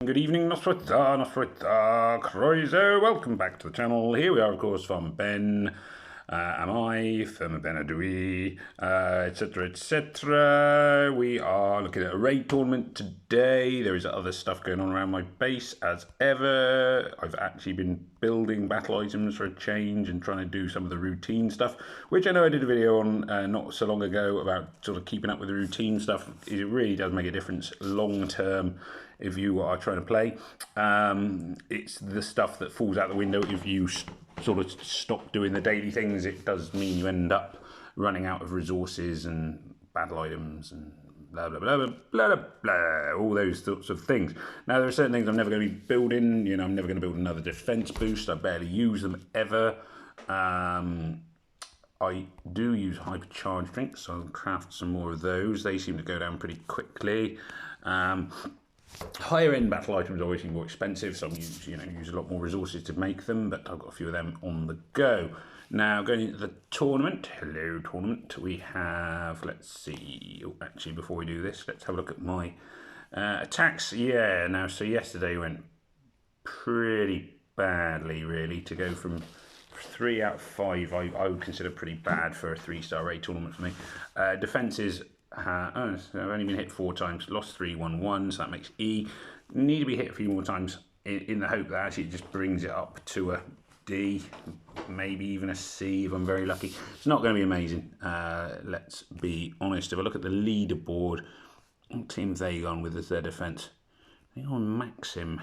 Good evening, Nosferatu, Croiso. Welcome back to the channel. Here we are, of course, from Ben. Am I, from Benadui, etc., etc. We are looking at a raid tournament today. There is other stuff going on around my base as ever. I've actually been building battle items for a change and trying to do some of the routine stuff, which I know I did a video on not so long ago about sort of keeping up with the routine stuff. It really does make a difference long term if you are trying to play. It's the stuff that falls out the window if you sort of stop doing the daily things. It does mean you end up running out of resources and battle items and blah, blah, blah, blah, blah, blah, blah, all those sorts of things. Now, there are certain things I'm never going to be building. You know, I'm never going to build another defense boost. I barely use them ever. I do use hypercharged drinks, so I'll craft some more of those. They seem to go down pretty quickly. Higher end battle items are obviously more expensive, so I use a lot more resources to make them, but I've got a few of them on the go. Now, going into the tournament, hello tournament, we have, let's see, actually before we do this, let's have a look at my attacks. Yeah, now, so yesterday went pretty badly, really, to go from 3 out of 5, I would consider pretty bad for a 3-star raid tournament for me. Defences, so I've only been hit 4 times, lost 3, won 1, so that makes E. Need to be hit a few more times in the hope that actually it just brings it up to a D, maybe even a C if I'm very lucky. It's not going to be amazing, let's be honest. If I look at the leaderboard, what team have they gone with as their defence? They on Maxim.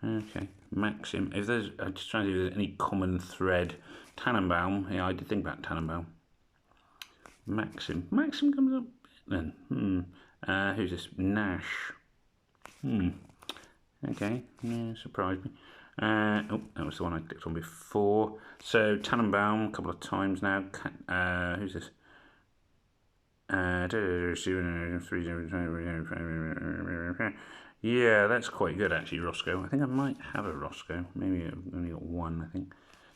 Okay, Maxim. If there's, I'm just trying to see if there's any common thread. Tannenbaum, yeah, I did think about Tannenbaum. Maxim comes up then. Who's this? Nash. Okay, yeah, surprised me. Oh, that was the one I clicked on before. So Tannenbaum a couple of times now. Who's this? Yeah, that's quite good actually, Roscoe. I think I might have a Roscoe. Maybe I've only got one, I think.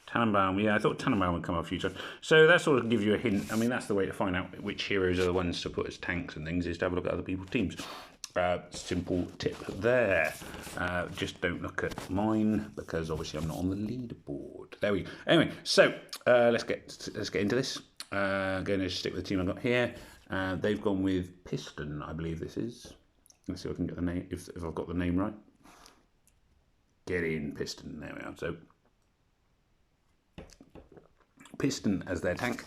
Tannenbaum, yeah, I thought Tannenbaum would come up a few times. So that sort of gives you a hint. I mean, that's the way to find out which heroes are the ones to put as tanks and things, is to have a look at other people's teams. Simple tip there. Just don't look at mine, because obviously I'm not on the leaderboard. There we go. Anyway, so let's get into this. Going to stick with the team I've got here. They've gone with Piston, I believe this is. Let's see if I can get the name, if I've got the name right. Get in, Piston. There we are. So Piston as their tank.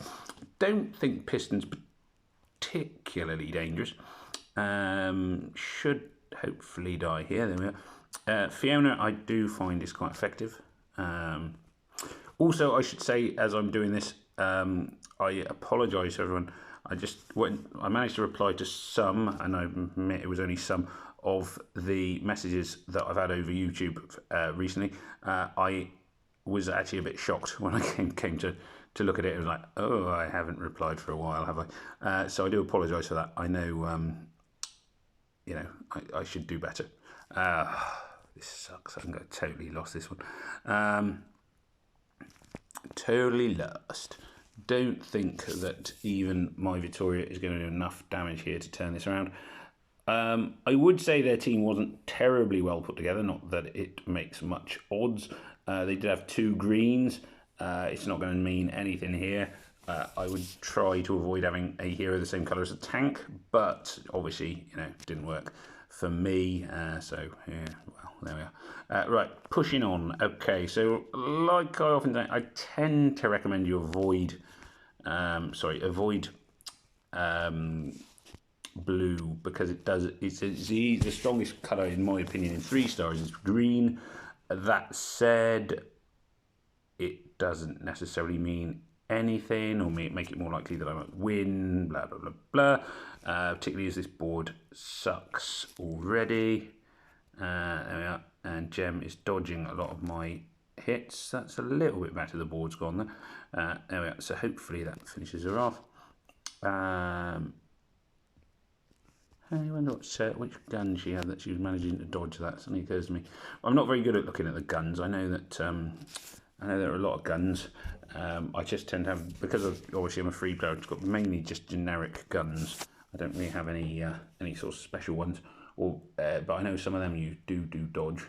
Don't think Piston's particularly dangerous. Should hopefully die here. There we are. Fiona, I do find is quite effective. Also, I should say, as I'm doing this, I apologise to everyone. I managed to reply to some, and I admit it was only some, of the messages that I've had over YouTube recently. I was actually a bit shocked when I came to look at it. It was like, oh, I haven't replied for a while, have I? So I do apologise for that. I know, I should do better. This sucks. I'm going to totally lost this one. Totally lost. Don't think that even my Vittoria is going to do enough damage here to turn this around. I would say their team wasn't terribly well put together, not that it makes much odds. They did have 2 greens. It's not going to mean anything here. I would try to avoid having a hero the same colour as a tank, but obviously, it didn't work for me. So, yeah, well, there we are. Right, pushing on. Okay, so like I often say, I tend to recommend you avoid blue, because it's the strongest colour in my opinion in 3 stars is green. That said, it doesn't necessarily mean anything or make it more likely that I might win, blah blah blah blah, particularly as this board sucks already. There we are, and Gem is dodging a lot of my hits. That's a little bit better. The board's gone there. There we are, so hopefully that finishes her off. I wonder which gun she had that she was managing to dodge that. Suddenly occurs to me. I'm not very good at looking at the guns. I know that there are a lot of guns. I just tend to have, because obviously I'm a free player, I've got mainly just generic guns. I don't really have any sort of special ones. but I know some of them you do dodge.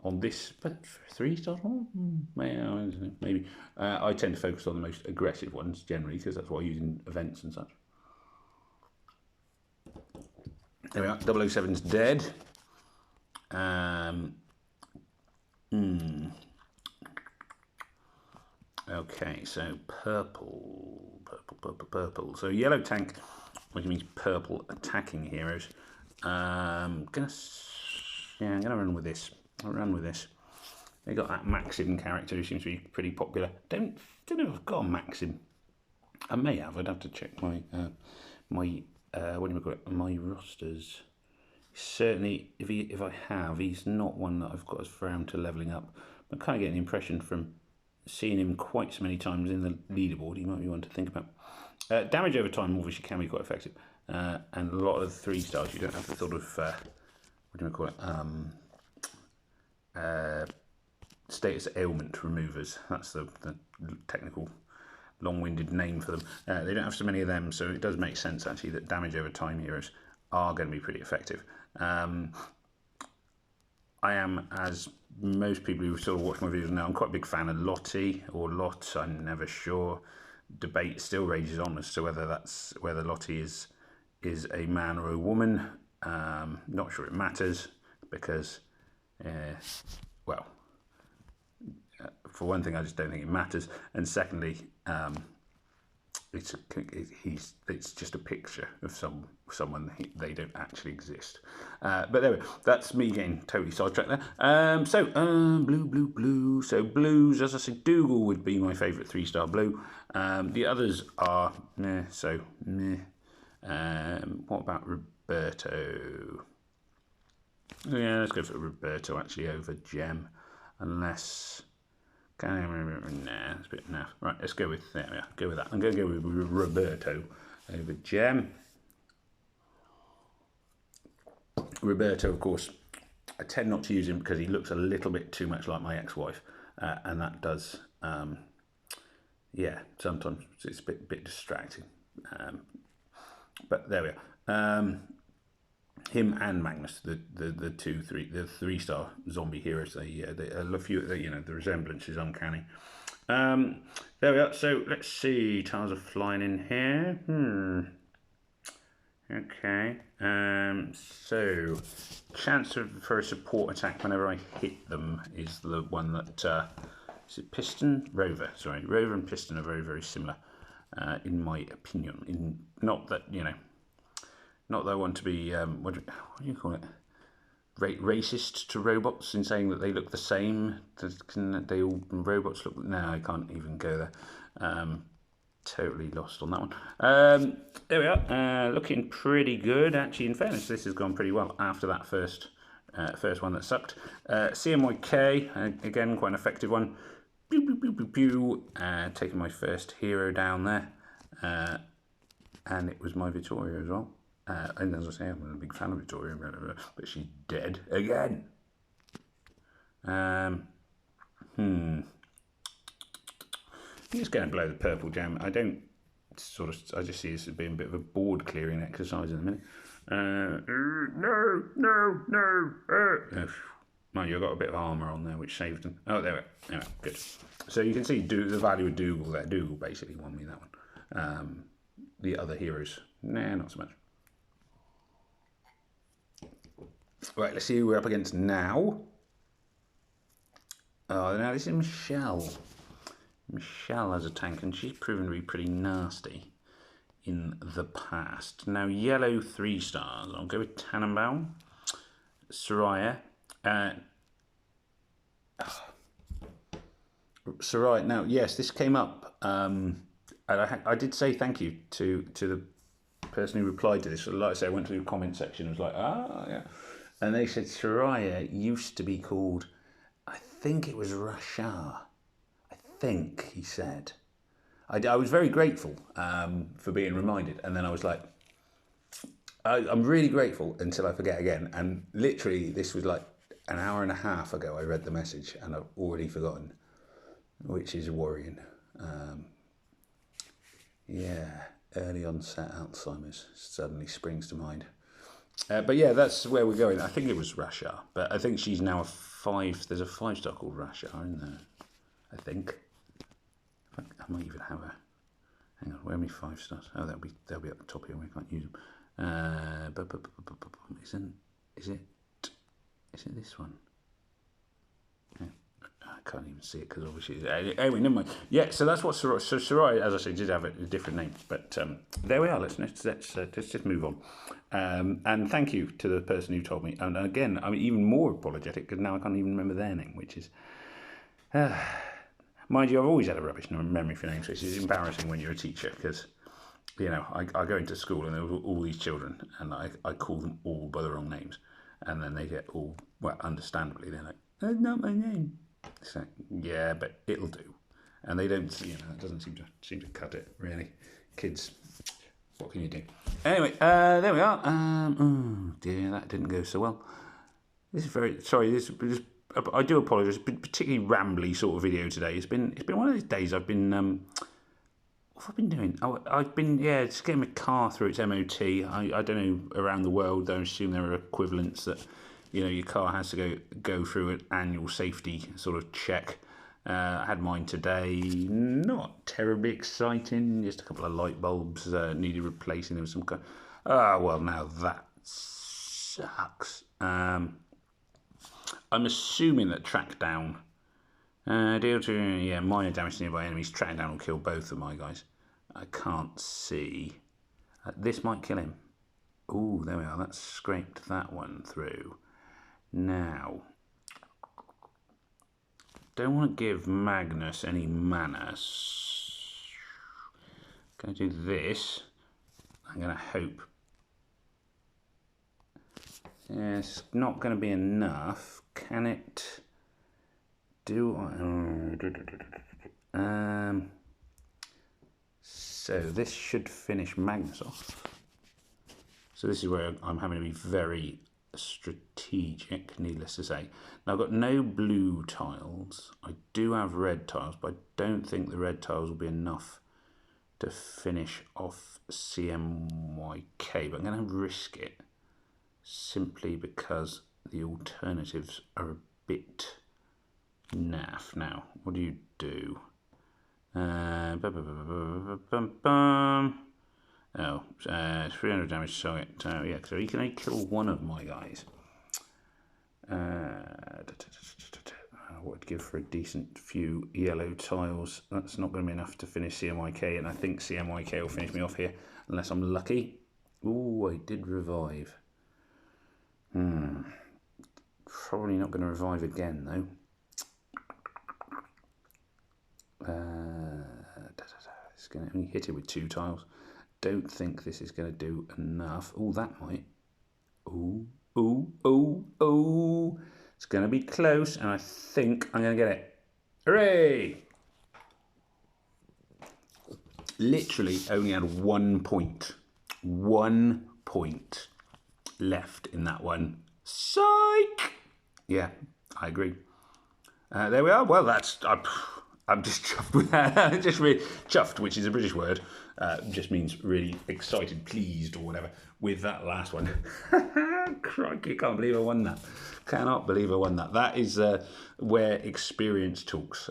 On this, but 3 stars, maybe. I tend to focus on the most aggressive ones generally because that's what I use in events and such. There we are. 007's dead. Okay, so purple. So yellow tank, which means purple attacking heroes. I'm gonna run with this. I'll run with this. They got that Maxim character who seems to be pretty popular. Don't know if I've got a Maxim. I may have. I'd have to check my my rosters. Certainly, if I have, he's not one that I've got as around to leveling up. I'm kind of getting the impression from seeing him quite so many times in the leaderboard, he might be one to think about. Damage over time obviously can be quite effective, and a lot of the 3 stars you don't have the sort of status ailment removers. That's the technical long-winded name for them. They don't have so many of them, so it does make sense actually that damage over time heroes are going to be pretty effective. I am, as most people who sort of watch my videos now, I'm quite a big fan of Lottie or Lot. I'm never sure. Debate still rages on as to whether Lottie is a man or a woman. Not sure it matters because, for one thing, I just don't think it matters, and secondly, it's just a picture of someone. They don't actually exist. But there we go. That's me getting totally sidetracked there. Blue. So blues, as I said, Dougal would be my favourite 3-star blue. The others are meh. So meh. What about Roberto? Yeah, let's go for Roberto actually over Gem, unless. Nah, that's a bit naff. Right, let's go with there. Yeah, go with that. I'm going to go with Roberto over Gem. Roberto, of course, I tend not to use him because he looks a little bit too much like my ex-wife, and that does, sometimes it's a bit distracting. But there we are. Him and Magnus, the 3-star zombie heroes. They love you. The resemblance is uncanny. There we are. So let's see. Tiles are flying in here. Okay. So chance for a support attack whenever I hit them is the one that is it Piston? Rover. Sorry, Rover and Piston are very, very similar, in my opinion. Not that I want to be, what do you call it? Racist to robots in saying that they look the same. Robots look? No, I can't even go there. Totally lost on that one. There we are. Looking pretty good, actually. In fairness, this has gone pretty well after that first one that sucked. CMYK, again, quite an effective one. Taking my first hero down there. And it was my Vittoria as well. And as I say, I'm a big fan of Victoria, but she's dead again. I'm just going to blow the purple Gem. I just see this as being a bit of a board clearing exercise in a minute. No. Mind you, I got a bit of armour on there, which saved them. Oh, there we go. Good. So you can see the value of Dougal there. Dougal basically won me that one. The other heroes, nah, not so much. Right, let's see who we're up against now. Oh, now this is Michelle. Michelle has a tank, and she's proven to be pretty nasty in the past. Now, yellow 3 stars. I'll go with Tannenbaum, Soraya. Soraya. Now, yes, this came up, and I did say thank you to the person who replied to this. So, like I say, I went to the comment section and was like, yeah. And they said Soraya used to be called, I think it was Rashar. I think he said. I was very grateful for being reminded. And then I was like, I'm really grateful until I forget again. And literally, this was like an hour and a half ago I read the message and I've already forgotten, which is worrying. Yeah, early onset Alzheimer's suddenly springs to mind. But yeah, that's where we're going. I think it was Russia, but I think she's now a 5. There's a 5-star called Russia, isn't there? I think. I might even have a. Hang on, where are my 5 stars? Oh, they'll be at the top here. We can't use them. Is it this one? Yeah. I can't even see it because obviously. Anyway, never mind. Yeah, so that's what Sarai. So Sarai, as I say, did have a different name, but there we are. Let's just move on. And thank you to the person who told me. And again, I'm even more apologetic because now I can't even remember their name, which is. Mind you, I've always had a rubbish memory for names, which is embarrassing when you're a teacher because, you know, I go into school and there were all these children and I call them all by the wrong names. And then they get all, well, understandably, they're like, that's not my name. It's like, yeah, but it'll do. And they don't, you know, it doesn't seem to cut it, really. Kids, what can you do? Anyway, there we are. Oh dear, that didn't go so well. This is very, sorry, I do apologise. It's been a particularly rambly sort of video today. It's been one of those days I've been, what have I been doing? I've been, just getting my car through its MOT. I don't know, around the world, I assume there are equivalents that, you know, your car has to go through an annual safety sort of check. I had mine today, not terribly exciting, just a couple of light bulbs needed replacing. There was some kind well, now that sucks. I'm assuming that track down, deal to, minor damage to nearby enemies, track down will kill both of my guys. I can't see. This might kill him. Ooh, there we are. That scraped that one through. Now, don't want to give Magnus any mana. Going to do this. I'm going to hope. Yeah, it's not going to be enough. Can it do? So this should finish Magnus off. So this is where I'm having to be very strategic, needless to say. Now I've got no blue tiles. I do have red tiles, but I don't think the red tiles will be enough to finish off CMYK. But I'm going to risk it simply because the alternatives are a bit naff. Now, what do you do? Oh, 300 damage, so yeah, so he can only kill one of my guys. What would give for a decent few yellow tiles? That's not going to be enough to finish CMYK, and I think CMYK will finish me off here, unless I'm lucky. Ooh, I did revive. Probably not going to revive again, though. It's going to only hit it with 2 tiles. Don't think this is going to do enough. Oh, that might. Oh. It's going to be close, and I think I'm going to get it. Hooray! Literally only had 1 point. 1 point left in that one. Psych! Yeah, I agree. There we are. Well, I'm just chuffed with that. Just really chuffed, which is a British word. Just means really excited, pleased, or whatever, with that last one. Crikey, can't believe I won that. Cannot believe I won that. That is where experience talks,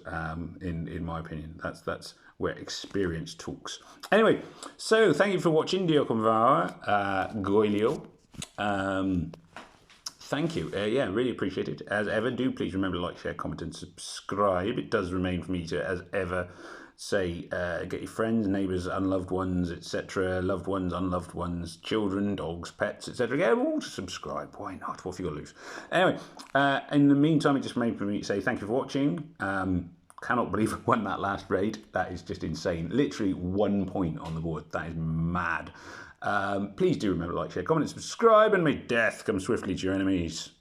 in my opinion. That's where experience talks. Anyway, so thank you for watching. Diokonvara, Goilio. Thank you. Yeah, really appreciate it. As ever, do please remember to like, share, comment, and subscribe. It does remain for me to, as ever, say, get your friends, neighbours, unloved ones, etc., loved ones, unloved ones, children, dogs, pets, etc. Get them all to subscribe. Why not? What have you got to lose? Anyway, in the meantime, it just remains for me to say thank you for watching. Cannot believe I won that last raid. That is just insane. Literally 1 point on the board. That is mad. Please do remember to like, share, comment, and subscribe, and may death come swiftly to your enemies.